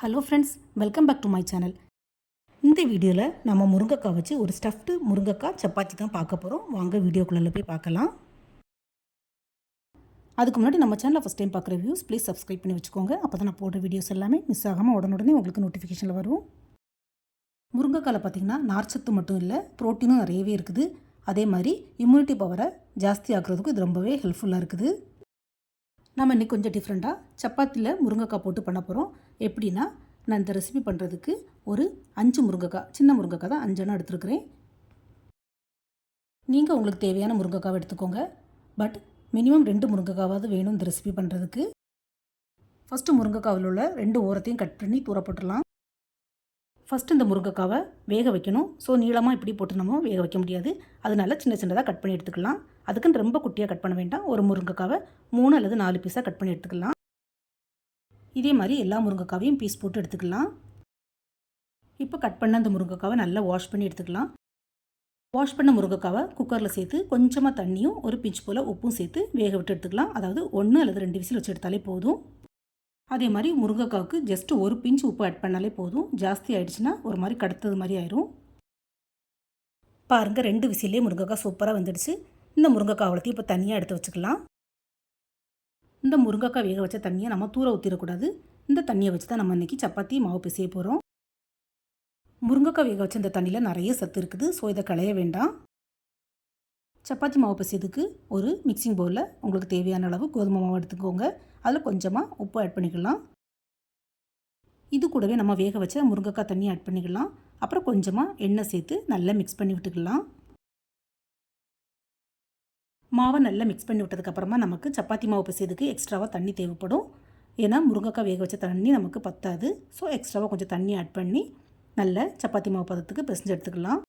Hello friends, welcome back to my channel. இந்த வீடியோவில் நம்ம முருங்கைக்காய் வச்சு ஒரு ஸ்டஃப்டு முருங்கைக்காய் சப்பாத்தி தான் பார்க்க போகிறோம். வாங்க வீடியோக்குள்ளே போய் பார்க்கலாம். அதுக்கு முன்னாடி நம்ம சேனலில் ஃபஸ்ட் டைம் பார்க்குற வியூஸ் ப்ளீஸ் சப்ஸ்கிரைப் பண்ணி வச்சுக்கோங்க. அப்போ தான் நான் போடுற வீடியோஸ் எல்லாமே மிஸ் ஆகாமல் உடனே உங்களுக்கு நோட்டிஃபிகேஷனில் வரும். முருங்கைக்காயில் பார்த்திங்கன்னா நார்ச்சத்து மட்டும் இல்லை, ப்ரோட்டீனும் நிறையவே இருக்குது. அதே மாதிரி இம்யூனிட்டி பவரை ஜாஸ்தி ஆக்குறதுக்கு இது ரொம்பவே ஹெல்ப்ஃபுல்லாக இருக்குது. நம்ம இன்றைக்கி கொஞ்சம் டிஃப்ரெண்ட்டாக சப்பாத்தியில் முருங்கைக்காய் போட்டு பண்ண போகிறோம். எப்படின்னா, நான் இந்த ரெசிபி பண்ணுறதுக்கு ஒரு 5 முருங்கைக்காய், சின்ன முருங்கைக்காய் தான் 5 எண்ணம் எடுத்துருக்கிறேன். நீங்கள் உங்களுக்கு தேவையான முருங்கைக்காவை எடுத்துக்கோங்க. பட் மினிமம் 2 முருங்கைக்காவாவது வேணும் இந்த ரெசிபி பண்ணுறதுக்கு. ஃபஸ்ட்டு முருங்கைக்காவில் உள்ள 2 ஓரத்தையும் கட் பண்ணி தூர போட்டுடலாம். ஃபஸ்ட்டு இந்த முருங்கைக்காவை வேக வைக்கணும். ஸோ நீளமாக இப்படி போட்டு நம்ம வேக வைக்க முடியாது. அதனால சின்ன சின்னதாக கட் பண்ணி எடுத்துக்கலாம். அதுக்குன்னு ரொம்ப குட்டியாக கட் பண்ண வேண்டாம். ஒரு முருங்கைக்காவை 3 அல்லது 4 பீஸாக கட் பண்ணி எடுத்துக்கலாம். இதே மாதிரி எல்லா முருங்கைக்காவையும் பீஸ் போட்டு எடுத்துக்கலாம். இப்போ கட் பண்ண அந்த முருங்கைக்காவை நல்லா வாஷ் பண்ணி எடுத்துக்கலாம். வாஷ் பண்ண முருங்கைக்காவை குக்கரில் சேர்த்து கொஞ்சமாக தண்ணியும் ஒரு பிஞ்ச் போல் உப்பும் சேர்த்து வேக விட்டு எடுத்துக்கலாம். அதாவது 1 அல்லது 2 விசில் வச்சு எடுத்தாலே போதும். அதே மாதிரி முருங்கைக்காவுக்கு ஜஸ்ட்டு ஒரு பிஞ்ச் உப்பு ஆட் பண்ணாலே போதும். ஜாஸ்தி ஆகிடுச்சுன்னா ஒரு மாதிரி கடுத்தது மாதிரி ஆயிரும். பாருங்கள், 2 விசிலே முருங்கைக்காய் சூப்பராக வந்துடுச்சு. இந்த முருங்கைக்காய் அவ்வளோத்தையும் இப்போ தனியாக எடுத்து வச்சுக்கலாம். இந்த முருங்கைக்காய் வேக வச்ச தண்ணியை நம்ம தூர ஊற்றிடக்கூடாது. இந்த தண்ணியை வச்சு தான் நம்ம இன்றைக்கி சப்பாத்தி மாவு பிசைய போகிறோம். முருங்கைக்காய் வேக வச்ச இந்த தண்ணியில் நிறைய சத்து இருக்குது. ஸோ இதை களைய வேண்டாம். சப்பாத்தி மாவு பிசையதுக்கு ஒரு மிக்சிங் பவுலில் உங்களுக்கு தேவையான அளவு கோதுமை மாவு எடுத்துக்கோங்க. அதில் கொஞ்சமாக உப்பு ஆட் பண்ணிக்கலாம். இது கூடவே நம்ம வேக வச்ச முருங்கைக்காய் தண்ணி ஆட் பண்ணிக்கலாம். அப்புறம் கொஞ்சமாக எண்ணெய் சேர்த்து நல்லா மிக்ஸ் பண்ணி விட்டுக்கலாம். மாவை நல்லா மிக்ஸ் பண்ணி விட்டதுக்கப்புறமா நமக்கு சப்பாத்தி மாவு பிசையதுக்கு எக்ஸ்ட்ராவாக தண்ணி தேவைப்படும். ஏன்னா முருங்கைக்காய் வேக வச்ச தண்ணி நமக்கு பத்தாது. ஸோ எக்ஸ்ட்ராவாக கொஞ்சம் தண்ணி ஆட் பண்ணி நல்ல சப்பாத்தி மாவு பதத்துக்கு பிசைஞ்சு எடுத்துக்கலாம்.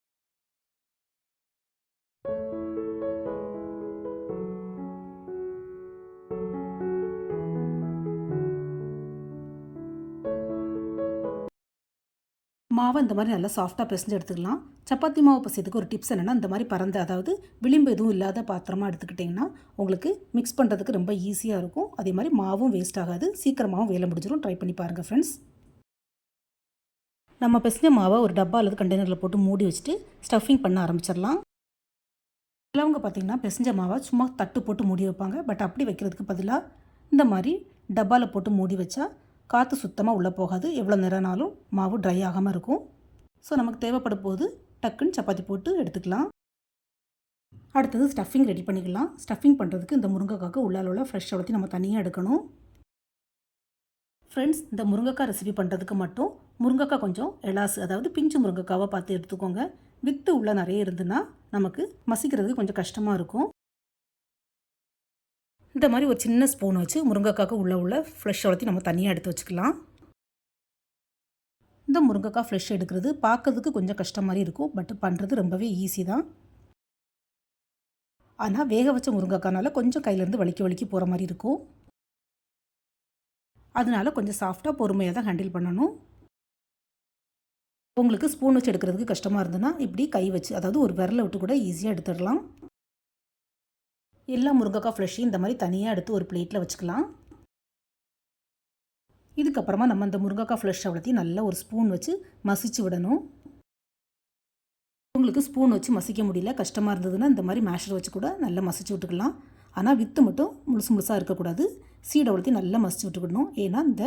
மாவை இந்த மாதிரி நல்லா சாஃப்டாக பிசைஞ்சு எடுத்துக்கலாம். சப்பாத்தி மாவு பிசையதுக்கு ஒரு டிப்ஸ் என்னென்னா, இந்த மாதிரி பறந்த, அதாவது விளிம்பு எதுவும் இல்லாத பாத்திரமாக எடுத்துக்கிட்டிங்கன்னா உங்களுக்கு மிக்ஸ் பண்ணுறதுக்கு ரொம்ப ஈஸியாக இருக்கும். அதே மாதிரி மாவும் வேஸ்ட் ஆகாது, சீக்கிரமாகவும் வேலை முடிஞ்சிடும். ட்ரை பண்ணி பாருங்கள் ஃப்ரெண்ட்ஸ். நம்ம பிசைஞ்ச மாவை ஒரு டப்பா அல்லது கண்டெய்னரில் போட்டு மூடி வச்சுட்டு ஸ்டஃபிங் பண்ண ஆரம்பிச்சிடலாம். சிலவங்க பார்த்திங்கன்னா பிசைஞ்ச மாவை சும்மா தட்டு போட்டு மூடி வைப்பாங்க. பட் அப்படி வைக்கிறதுக்கு பதிலாக இந்த மாதிரி டப்பாவில் போட்டு மூடி வச்சா காற்று சுத்தமாக உள்ளே போகாது. எவ்வளோ நேரம்னாலும் மாவு ட்ரை ஆகாமல் இருக்கும். ஸோ நமக்கு தேவைப்படும் போது டக்குன்னு சப்பாத்தி போட்டு எடுத்துக்கலாம். அடுத்தது ஸ்டஃபிங் ரெடி பண்ணிக்கலாம். ஸ்டஃபிங் பண்ணுறதுக்கு இந்த முருங்கைக்காய்க்கு உள்ளால் உள்ள ஃப்ரெஷ் அவ்வளோத்தையும் நம்ம தனியாக எடுக்கணும். ஃப்ரெண்ட்ஸ், இந்த முருங்கைக்காய் ரெசிபி பண்ணுறதுக்கு மட்டும் முருங்கைக்காய் கொஞ்சம் எலாசு, அதாவது பிஞ்சு முருங்கைக்காவை பார்த்து எடுத்துக்கோங்க. வித்து உள்ளே நிறைய இருந்துன்னா நமக்கு மசிக்கிறதுக்கு கொஞ்சம் கஷ்டமாக இருக்கும். இந்த மாதிரி ஒரு சின்ன ஸ்பூன் வச்சு முருங்கைக்காய்க்கு உள்ள ஃப்ளஷ் அவ்வளோத்தையும் நம்ம தனியாக எடுத்து வச்சுக்கலாம். இந்த முருங்கைக்காய் ஃப்ளஷ் எடுக்கிறது பார்க்கறதுக்கு கொஞ்சம் கஷ்டம் மாதிரி இருக்கும். பட் பண்ணுறது ரொம்பவே ஈஸி தான். ஆனால் வேக வச்ச முருங்கைக்காய்னால கொஞ்சம் கையிலேருந்து வலிக்கி போகிற மாதிரி இருக்கும். அதனால கொஞ்சம் சாஃப்டாக பொறுமையாக தான் ஹேண்டில் பண்ணணும். உங்களுக்கு ஸ்பூன் வச்சு எடுக்கிறதுக்கு கஷ்டமாக இருந்ததுன்னா இப்படி கை வச்சு, அதாவது ஒரு விரலை விட்டு கூட ஈஸியாக எடுத்துடலாம். எல்லா முருங்கைக்காய் ஃப்ளஷையும் இந்த மாதிரி தனியாக எடுத்து ஒரு பிளேட்டில் வச்சுக்கலாம். இதுக்கப்புறமா நம்ம இந்த முருங்கைக்காய் ஃப்ளஷ் அவ்வளோத்தையும் நல்லா ஒரு ஸ்பூன் வச்சு மசிச்சு விடணும். உங்களுக்கு ஸ்பூன் வச்சு மசிக்க முடியல, கஷ்டமாக இருந்ததுன்னா இந்த மாதிரி மேஷர் வச்சு கூட நல்லா மசிச்சு விட்டுக்கலாம். ஆனால் வித்து மட்டும் முழுசாக இருக்கக்கூடாது. சீடை அவ்வளோத்தையும் நல்லா மசிச்சு விட்டுக்கணும். ஏன்னா இந்த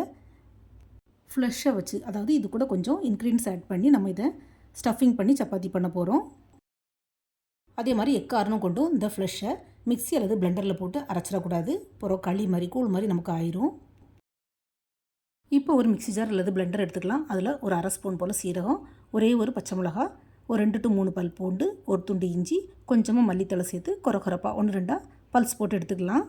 ஃப்ளஷை வச்சு, அதாவது இது கூட கொஞ்சம் இன்க்ரீடியன்ஸ் ஆட் பண்ணி நம்ம இதை ஸ்டஃபிங் பண்ணி சப்பாத்தி பண்ண போகிறோம். அதே மாதிரி எக்காரணம் கொண்டும் இந்த ஃப்ளஷை மிக்ஸி அல்லது பிளெண்டரில் போட்டு அரைச்சிடக்கூடாது. அப்புறம் களி மாதிரி கூழ் மாதிரி நமக்கு ஆயிரும். இப்போ ஒரு மிக்ஸி ஜார் அல்லது பிளெண்டர் எடுத்துக்கலாம். அதில் ஒரு அரை ஸ்பூன் போல் சீரகம், ஒரே ஒரு பச்சை மிளகா, ஒரு 2 to 3 பல் பூண்டு, ஒரு துண்டு இஞ்சி, கொஞ்சமாக மல்லித்தலை சேர்த்து கொரப்பாக 1-2 பல்ஸ் போட்டு எடுத்துக்கலாம்.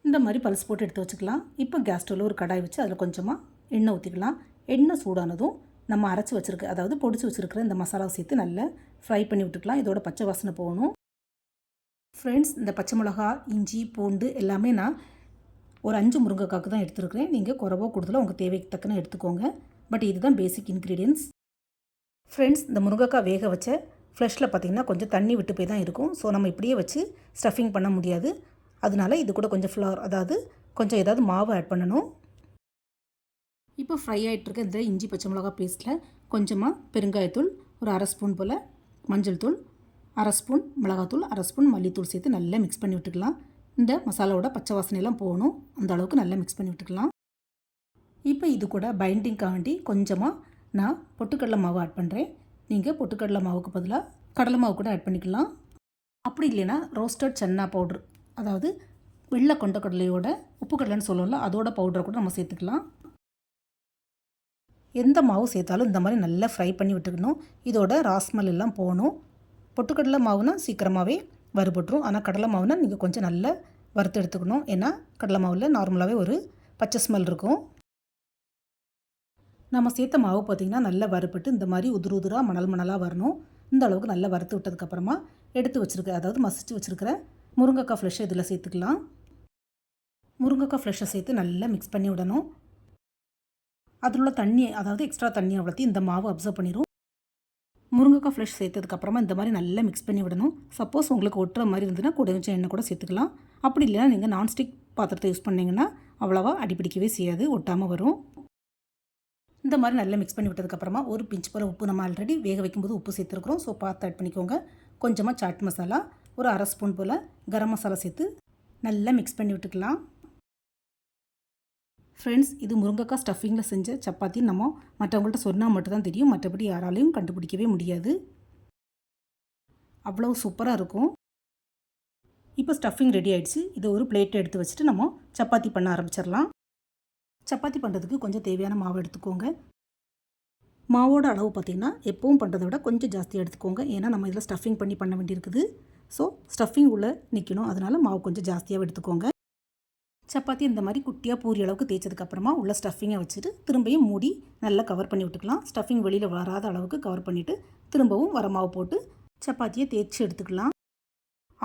இந்த மாதிரி பல்ஸ் போட்டு எடுத்து வச்சுக்கலாம். இப்போ கேஸ் ஸ்டவ்வில் ஒரு கடாய் வச்சு அதில் கொஞ்சமாக எண்ணெய் ஊற்றிக்கலாம். எண்ணெய் சூடானதும் நம்ம அரைச்சி வச்சுருக்க, அதாவது பொடிச்சு வச்சுருக்கிற இந்த மசாலாவை சேர்த்து நல்லா ஃப்ரை பண்ணி விட்டுக்கலாம். இதோட பச்சை வாசனை போகணும். ஃப்ரெண்ட்ஸ், இந்த பச்சை மிளகா, இஞ்சி, பூண்டு எல்லாமே நான் ஒரு 5 முருங்கைக்காய்க்கு தான் எடுத்துருக்கிறேன். நீங்கள் குறவோ கூடுதலோ உங்கள் தேவைக்கு தக்கன எடுத்துக்கோங்க. பட் இதுதான் பேசிக் இன்க்ரீடியன்ஸ். ஃப்ரெண்ட்ஸ், இந்த முருங்கைக்காய் வேக வச்ச ஃப்ளஷில் பார்த்திங்கன்னா கொஞ்சம் தண்ணி விட்டு போய் தான் இருக்கும். ஸோ நம்ம இப்படியே வச்சு ஸ்டஃபிங் பண்ண முடியாது. அதனால இது கூட கொஞ்சம் ஃப்ளவர், அதாவது கொஞ்சம் ஏதாவது மாவு ஆட் பண்ணணும். இப்போ ஃப்ரை ஆகிட்டுருக்க இந்த இஞ்சி பச்சை மிளகா பேஸ்ட்டில் கொஞ்சமாக பெருங்காயத்தூள், ஒரு அரை ஸ்பூன் போல் மஞ்சள் தூள், அரை ஸ்பூன் மிளகாத்தூள், அரை ஸ்பூன் மல்லித்தூள் சேர்த்து நல்லா மிக்ஸ் பண்ணி விட்டுக்கலாம். இந்த மசாலாவோட பச்சை வாசனையெல்லாம் போகணும், அந்த அளவுக்கு நல்லா மிக்ஸ் பண்ணி விட்டுக்கலாம். இப்போ இது கூட பைண்டிங்காக வேண்டி கொஞ்சமாக நான் பொட்டுக்கடலை மாவு ஆட் பண்ணுறேன். நீங்கள் பொட்டுக்கடலை மாவுக்கு பதிலாக கடலை மாவு கூட ஆட் பண்ணிக்கலாம். அப்படி இல்லைன்னா ரோஸ்டட் சன்னா பவுட்ரு, அதாவது வெள்ளை கொண்டக்கடலையோட உப்பு கடலைன்னு சொல்லுவோம்ல, அதோட பவுடரை கூட நம்ம சேர்த்துக்கலாம். எந்த மாவு சேர்த்தாலும் இந்த மாதிரி நல்லா ஃப்ரை பண்ணி விட்டுக்கணும். இதோட ராஸ்மல் எல்லாம் போகணும். பொட்டுக்கடலை மாவுனா சீக்கிரமாகவே வறுபட்டுரும். ஆனால் கடலை மாவுனா நீங்கள் கொஞ்சம் நல்லா வறுத்து எடுத்துக்கணும். ஏன்னா கடலை மாவில் நார்மலாகவே ஒரு பச்சை ஸ்மெல் இருக்கும். நம்ம சேர்த்த மாவு பார்த்திங்கன்னா நல்லா வறுபட்டு இந்த மாதிரி உதிர உதிராக மணல் மணலாக வரணும். இந்த அளவுக்கு நல்லா வறுத்து விட்டதுக்கப்புறமா எடுத்து வச்சுருக்க, அதாவது மசிச்சு வச்சுருக்கிற முருங்கைக்காய் ஃப்ளெஷ்ஷை இதில் சேர்த்துக்கலாம். முருங்கைக்காய் ஃப்ளெஷ்ஷை சேர்த்து நல்லா மிக்ஸ் பண்ணி விடணும். அதில் உள்ள தண்ணி, அதாவது எக்ஸ்ட்ரா தண்ணி அவ்வளோத்தையும் இந்த மாவு அப்சர்வ் பண்ணிடும். முருங்கைக்காய் ஃப்ளெஷ் சேர்த்ததுக்கப்புறமா இந்த மாதிரி நல்லா மிக்ஸ் பண்ணி விடணும். சப்போஸ் உங்களுக்கு ஒட்டுற மாதிரி இருந்ததுன்னா கூட கொஞ்சம் எண்ணெய் கூட சேர்த்துக்கலாம். அப்படி இல்லைனா நீங்கள் நான்ஸ்டிக் பாத்திரத்தை யூஸ் பண்ணிங்கன்னா அவ்வளோவா அடிப்பிடிக்கவே செய்யாது, ஒட்டாமல் வரும். இந்த மாதிரி நல்லா மிக்ஸ் பண்ணி விட்டதுக்கப்புறமா ஒரு பிஞ்ச் போல் உப்பு, நம்ம ஆல்ரெடி வேக வைக்கும்போது உப்பு சேர்த்துருக்குறோம், ஸோ பார்த்து ஆட் பண்ணிக்கோங்க. கொஞ்சமாக சாட் மசாலா, ஒரு அரை ஸ்பூன் போல் கரம் மசாலா சேர்த்து நல்லா மிக்ஸ் பண்ணி விட்டுக்கலாம். ஃப்ரெண்ட்ஸ், இது முருங்கைக்காய் ஸ்டஃபிங்கில் செஞ்ச சப்பாத்தி. நம்ம மற்றவங்கள்ட்ட சொன்னால் மட்டும்தான் தெரியும், மற்றபடி யாராலையும் கண்டுபிடிக்கவே முடியாது. அவ்வளோ சூப்பராக இருக்கும். இப்போ ஸ்டஃபிங் ரெடி ஆகிடுச்சு. இதை ஒரு பிளேட்டை எடுத்து வச்சுட்டு நம்ம சப்பாத்தி பண்ண ஆரம்பிச்சிடலாம். சப்பாத்தி பண்ணுறதுக்கு கொஞ்சம் தேவையான மாவு எடுத்துக்கோங்க. மாவோட அளவு பார்த்திங்கன்னா எப்பவும் பண்ணுறதை விட கொஞ்சம் ஜாஸ்தியாக எடுத்துக்கோங்க. ஏன்னா நம்ம இதில் ஸ்டஃபிங் பண்ண வேண்டியிருக்குது. ஸோ ஸ்டஃபிங் உள்ளே நிற்கணும், அதனால் மாவு கொஞ்சம் ஜாஸ்தியாக எடுத்துக்கோங்க. சப்பாத்தி இந்த மாதிரி குட்டியாக பூரி அளவுக்கு தேய்ச்சதுக்கப்புறமா உள்ள ஸ்டஃபிங்கை வச்சுட்டு திரும்பியும் மூடி நல்லா கவர் பண்ணி விட்டுக்கலாம். ஸ்டஃபிங் வெளியில் வராத அளவுக்கு கவர் பண்ணிவிட்டு திரும்பவும் வர மாவு போட்டு சப்பாத்தியை தேய்ச்சி எடுத்துக்கலாம்.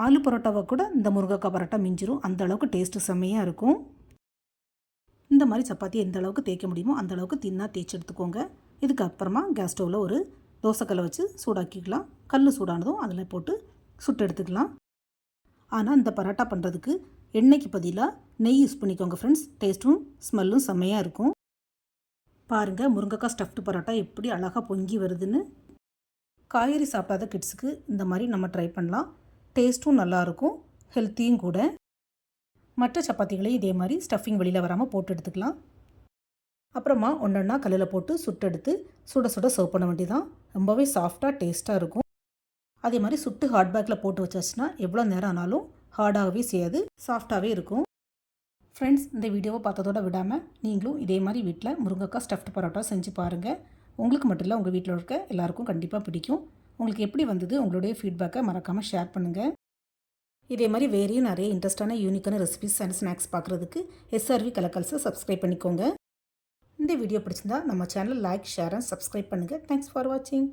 ஆலு பரோட்டாவை கூட இந்த முருங்கைக்காய் பரோட்டா மிஞ்சிரும், அந்த அளவுக்கு டேஸ்ட்டு செம்மையாக இருக்கும். இந்த மாதிரி சப்பாத்தியை எந்த அளவுக்கு தேய்க்க முடியுமோ அந்த அளவுக்கு தின்னாக தேய்ச்சி எடுத்துக்கோங்க. இதுக்கப்புறமா கேஸ் ஸ்டவ்வில் ஒரு தோசைக்கல்லை வச்சு சூடாக்கிக்கலாம். கல் சூடானதும் அதில் போட்டு சுட்டு எடுத்துக்கலாம். ஆனால் இந்த பரோட்டா பண்ணுறதுக்கு எண்ணெய்க்கு பதிலாக நெய் யூஸ் பண்ணிக்கோங்க ஃப்ரெண்ட்ஸ். டேஸ்ட்டும் ஸ்மெல்லும் செம்மையாக இருக்கும். பாருங்கள், முருங்கைக்காய் ஸ்டஃப்டு பரோட்டா எப்படி அழகாக பொங்கி வருதுன்னு. காய்கறி சாப்பிடாத கிட்ஸுக்கு இந்த மாதிரி நம்ம ட்ரை பண்ணலாம். டேஸ்ட்டும் நல்லாயிருக்கும், ஹெல்த்தியும் கூட. மற்ற சப்பாத்திகளையும் இதே மாதிரி ஸ்டஃபிங் வெளியில் வராமல் போட்டு எடுத்துக்கலாம். அப்புறமா ஒன்றொன்னா கல்லில் போட்டு சுட்டெடுத்து சுட சுட சர்வ் பண்ண வேண்டியதான். ரொம்பவே சாஃப்டாக டேஸ்ட்டாக இருக்கும். அதே மாதிரி சுட்டு ஹாட் பேக்கில் போட்டு வச்சாச்சுன்னா எவ்வளோ நேரம் ஆனாலும் ஹார்டாகவே செய்யாது, சாஃப்டாகவே இருக்கும். ஃப்ரெண்ட்ஸ், இந்த வீடியோவை பார்த்ததோடு விடாமல் நீங்களும் இதே மாதிரி வீட்டில் முருங்கைக்காய் ஸ்டஃப்டு பரோட்டா செஞ்சு பாருங்கள். உங்களுக்கு மட்டும் இல்லை, உங்கள் வீட்டில் இருக்க எல்லாருக்கும் கண்டிப்பாக பிடிக்கும். உங்களுக்கு எப்படி வந்தது, உங்களுடைய ஃபீட்பேக்கை மறக்காமல் ஷேர் பண்ணுங்கள். இதே மாதிரி வேறையும் நிறைய இன்ட்ரெஸ்டான யூனிக்கான ரெசிபிஸ் அண்ட் ஸ்நாக்ஸ் பார்க்குறதுக்கு SRV கலக்கல்ஸை சப்ஸ்கிரைப் பண்ணிக்கோங்க. இந்த வீடியோ பிடிச்சிருந்தா நம்ம channel like, share and subscribe பண்ணுங்கள். தேங்க்ஸ் ஃபார் வாட்சிங்.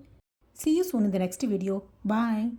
See you soon in the next video. Bye.